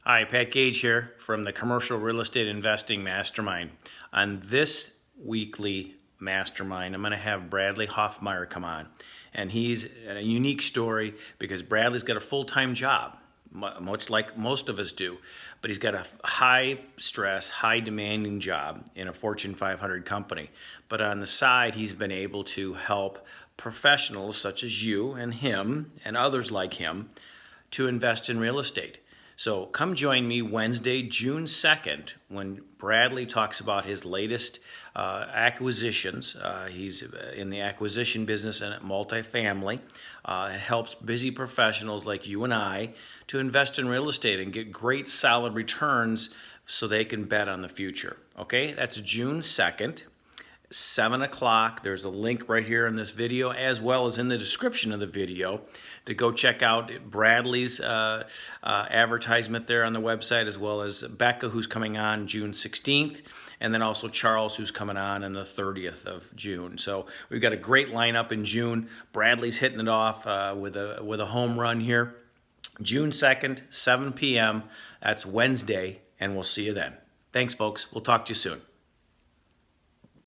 Hi, Pat Gage here from the Commercial Real Estate Investing Mastermind. On this weekly mastermind, I'm going to have Brady Hoffpauir come on. And he's a unique story because Bradley's got a full-time job, much like most of us do. But he's got a high stress, high demanding job in a Fortune 500 company. But on the side, he's been able to help professionals such as you and him and others like him to invest in real estate. So come join me Wednesday, June 2nd, when Bradley talks about his latest acquisitions. He's in the acquisition business and at multifamily. It helps busy professionals like you and I to invest in real estate and get great solid returns so they can bet on the future. Okay, that's June 2nd. 7 o'clock. There's a link right here in this video as well as in the description of the video to go check out Bradley's advertisement there on the website, as well as Becca, who's coming on June 16th, and then also Charles, who's coming on the 30th of June. So we've got a great lineup in June. Bradley's hitting it off with a home run here. June 2nd, 7 p.m. That's Wednesday, and we'll see you then. Thanks, folks. We'll talk to you soon.